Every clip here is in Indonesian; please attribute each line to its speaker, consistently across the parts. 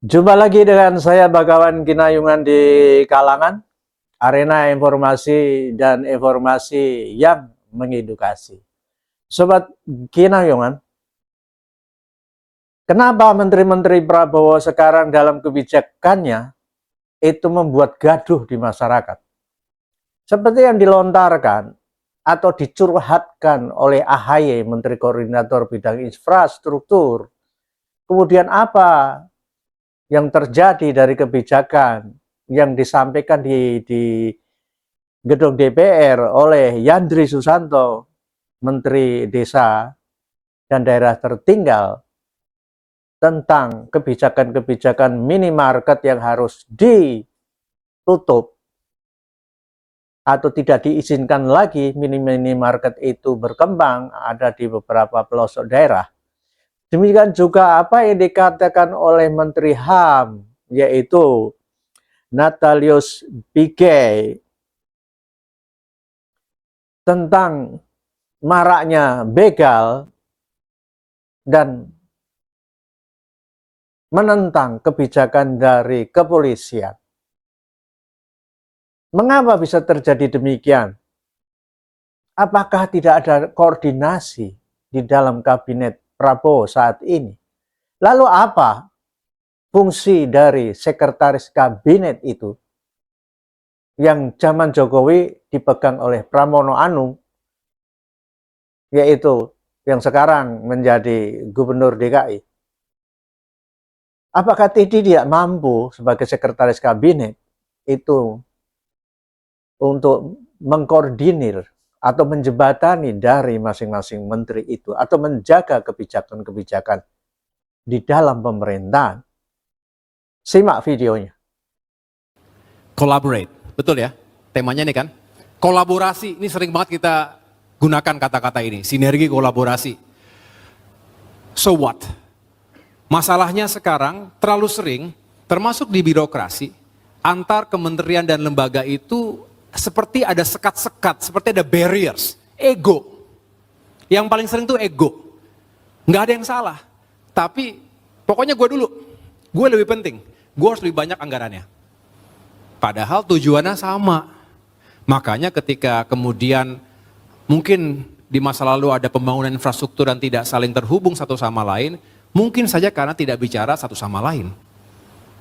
Speaker 1: Jumpa lagi dengan saya Bagawan Kinayungan di Kalangan, arena informasi dan informasi yang mengedukasi. Sobat Kinayungan, kenapa menteri-menteri Prabowo sekarang dalam kebijakannya itu membuat gaduh di masyarakat? Seperti yang dilontarkan atau dicurhatkan oleh AHY, Menteri Koordinator Bidang Infrastruktur. Kemudian apa yang terjadi dari kebijakan yang disampaikan di gedung DPR oleh Yandri Susanto, Menteri Desa dan Daerah Tertinggal, tentang kebijakan-kebijakan minimarket yang harus ditutup atau tidak diizinkan lagi minimarket itu berkembang ada di beberapa pelosok daerah. Demikian juga apa yang dikatakan oleh Menteri HAM, yaitu Natalius Pigai, tentang maraknya begal dan menentang kebijakan dari kepolisian. Mengapa bisa terjadi demikian? Apakah tidak ada koordinasi di dalam kabinet Prabowo saat ini? Lalu apa fungsi dari sekretaris kabinet itu yang zaman Jokowi dipegang oleh Pramono Anung, yaitu yang sekarang menjadi gubernur DKI? Apakah tidak mampu sebagai sekretaris kabinet itu untuk mengkoordinir atau menjembatani dari masing-masing menteri itu atau menjaga kebijakan-kebijakan di dalam pemerintahan? Simak videonya.
Speaker 2: Collaborate, betul ya? Temanya nih kan, kolaborasi. Ini sering banget kita gunakan kata-kata ini, sinergi kolaborasi. So what? Masalahnya sekarang terlalu sering, termasuk di birokrasi, antar kementerian dan lembaga itu seperti ada sekat-sekat, seperti ada barriers, ego. Yang paling sering tuh ego. Nggak ada yang salah, tapi pokoknya gue dulu, gue lebih penting, gue harus lebih banyak anggarannya. Padahal tujuannya sama. Makanya ketika kemudian mungkin di masa lalu ada pembangunan infrastruktur dan tidak saling terhubung satu sama lain, mungkin saja karena tidak bicara satu sama lain.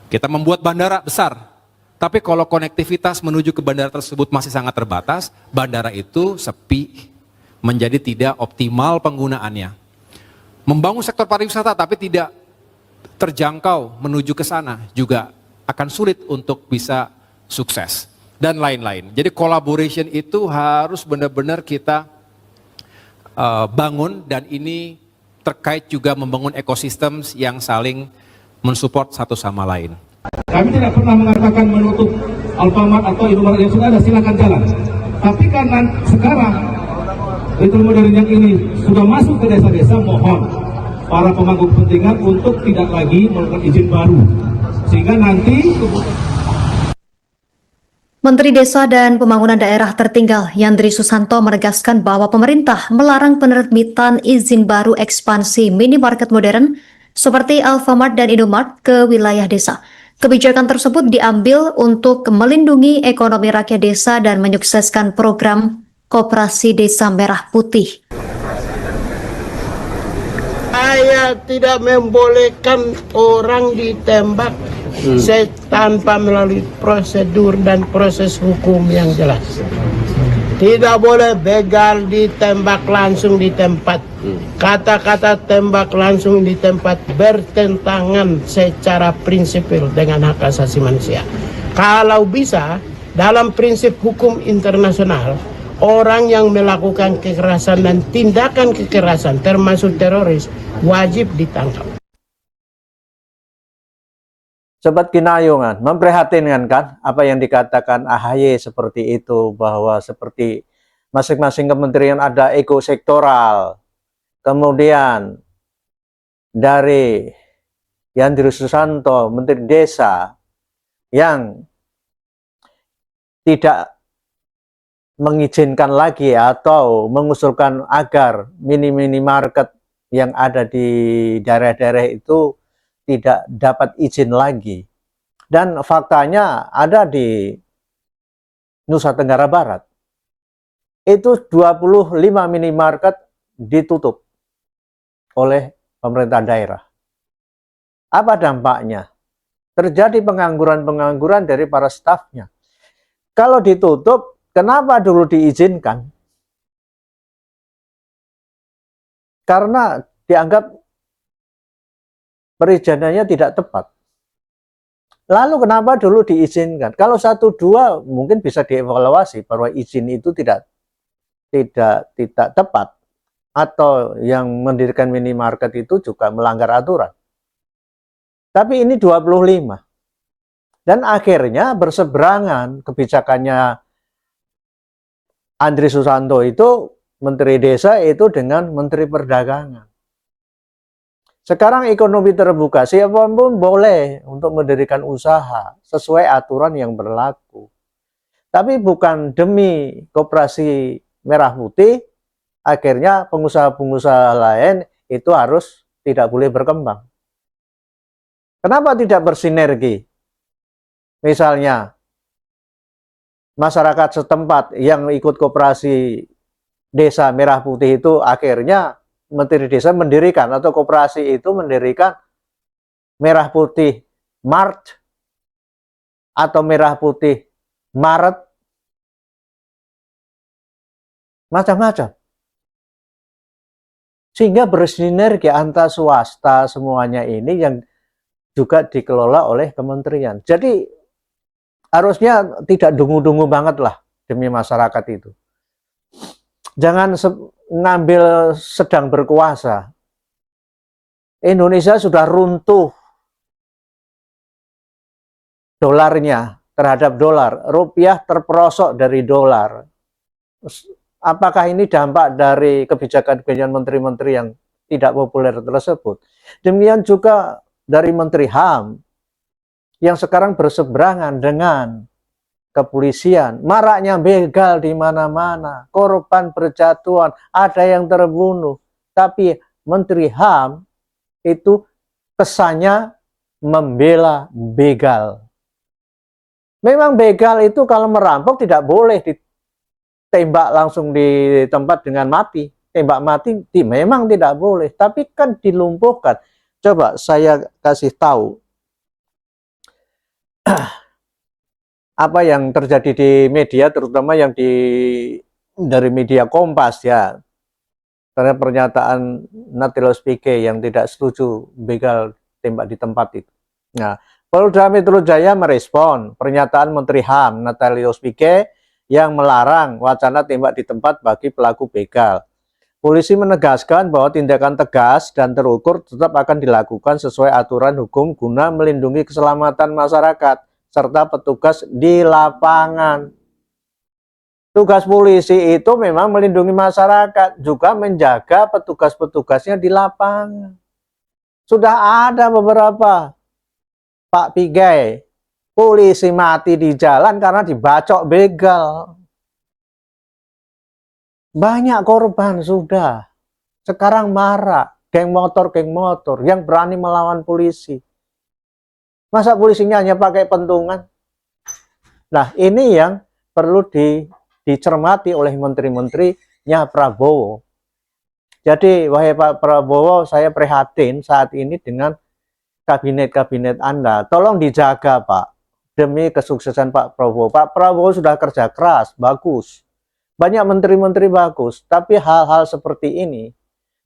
Speaker 2: Kita membuat bandara besar, tapi kalau konektivitas menuju ke bandara tersebut masih sangat terbatas, bandara itu sepi, menjadi tidak optimal penggunaannya. Membangun sektor pariwisata tapi tidak terjangkau menuju ke sana juga akan sulit untuk bisa sukses dan lain-lain. Jadi collaboration itu harus benar-benar kita bangun, dan ini terkait juga membangun ekosistem yang saling mensupport satu sama lain.
Speaker 3: Kami tidak pernah mengatakan menutup Alfamart atau Indomaret yang sudah ada, silakan jalan. Tapi karena sekarang retail modern yang ini sudah masuk ke desa-desa, mohon para pemangku kepentingan untuk tidak lagi melakukan izin baru, sehingga nanti
Speaker 4: Menteri Desa dan Pembangunan Daerah Tertinggal Yandri Susanto menegaskan bahwa pemerintah melarang penerbitan izin baru ekspansi minimarket modern seperti Alfamart dan Indomart ke wilayah desa. Kebijakan tersebut diambil untuk melindungi ekonomi rakyat desa dan menyukseskan program Koperasi Desa Merah Putih.
Speaker 5: Saya tidak membolehkan orang ditembak tanpa melalui prosedur dan proses hukum yang jelas. Tidak boleh begal ditembak langsung di tempat. Kata-kata tembak langsung di tempat bertentangan secara prinsipil dengan hak asasi manusia. Kalau bisa, dalam prinsip hukum internasional, orang yang melakukan kekerasan dan tindakan kekerasan termasuk teroris wajib ditangkap.
Speaker 1: Sobat Kinayungan, memprihatinkan kan apa yang dikatakan AHY seperti itu, bahwa seperti masing-masing kementerian ada ekosektoral. Kemudian dari Yandri Susanto, Menteri Desa, yang tidak mengizinkan lagi atau mengusulkan agar minimarket yang ada di daerah-daerah itu tidak dapat izin lagi. Dan faktanya ada di Nusa Tenggara Barat. Itu 25 minimarket ditutup oleh pemerintah daerah. Apa dampaknya? Terjadi pengangguran-pengangguran dari para stafnya. Kalau ditutup, kenapa dulu diizinkan? Karena dianggap perizinannya tidak tepat. Lalu kenapa dulu diizinkan? Kalau 1-2 mungkin bisa dievaluasi bahwa izin itu tidak tepat, atau yang mendirikan minimarket itu juga melanggar aturan. Tapi ini 25. Dan akhirnya berseberangan kebijakannya Andri Susanto itu, Menteri Desa itu, dengan Menteri Perdagangan. Sekarang ekonomi terbuka, siapapun boleh untuk mendirikan usaha sesuai aturan yang berlaku. Tapi bukan demi koperasi merah putih, akhirnya pengusaha-pengusaha lain itu harus tidak boleh berkembang. Kenapa tidak bersinergi? Misalnya, masyarakat setempat yang ikut koperasi desa merah putih itu, akhirnya Menteri Desa mendirikan, atau koperasi itu mendirikan merah putih Mart atau merah putih Maret, macam-macam. Sehingga bersinergi antara swasta semuanya ini yang juga dikelola oleh kementerian. Jadi harusnya tidak dungu-dungu banget lah demi masyarakat itu. Jangan ngambil sedang berkuasa. Indonesia sudah runtuh dolarnya terhadap dolar, rupiah terperosok dari dolar. Apakah ini dampak dari kebijakan-kebijakan menteri-menteri yang tidak populer tersebut? Demikian juga dari Menteri HAM yang sekarang berseberangan dengan kepolisian. Maraknya begal di mana-mana, korban berjatuhan, ada yang terbunuh. Tapi Menteri HAM itu kesannya membela begal. Memang begal itu kalau merampok tidak boleh ditembak langsung di tempat dengan mati. Tembak mati memang tidak boleh, tapi kan dilumpuhkan. Coba saya kasih tahu apa yang terjadi di media, terutama yang dari media Kompas ya, karena pernyataan Natilius Pigai yang tidak setuju begal tembak di tempat itu. Nah, Polda Metro Jaya merespon pernyataan Menteri HAM Natilius Pigai yang melarang wacana tembak di tempat bagi pelaku begal. Polisi menegaskan bahwa tindakan tegas dan terukur tetap akan dilakukan sesuai aturan hukum guna melindungi keselamatan masyarakat serta petugas di lapangan. Tugas polisi itu memang melindungi masyarakat, juga menjaga petugas-petugasnya di lapangan. Sudah ada beberapa, Pak Pigai, polisi mati di jalan karena dibacok begal. Banyak korban sudah. Sekarang marak geng motor yang berani melawan polisi. Masa polisinya hanya pakai pentungan? Nah, ini yang perlu dicermati oleh menteri-menterinya Prabowo. Jadi, wahai Pak Prabowo, saya prihatin saat ini dengan kabinet-kabinet Anda. Tolong dijaga, Pak, demi kesuksesan Pak Prabowo. Pak Prabowo sudah kerja keras, bagus. Banyak menteri-menteri bagus, tapi hal-hal seperti ini,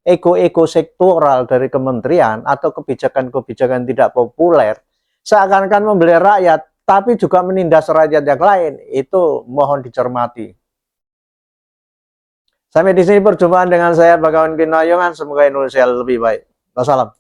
Speaker 1: ego-ego sektoral dari kementerian atau kebijakan-kebijakan tidak populer, seakan-akan membeli rakyat, tapi juga menindas rakyat yang lain, itu mohon dicermati. Sampai di sini perjumpaan dengan saya, Bagawan Kinayongan. Semoga Indonesia lebih baik. Wassalam.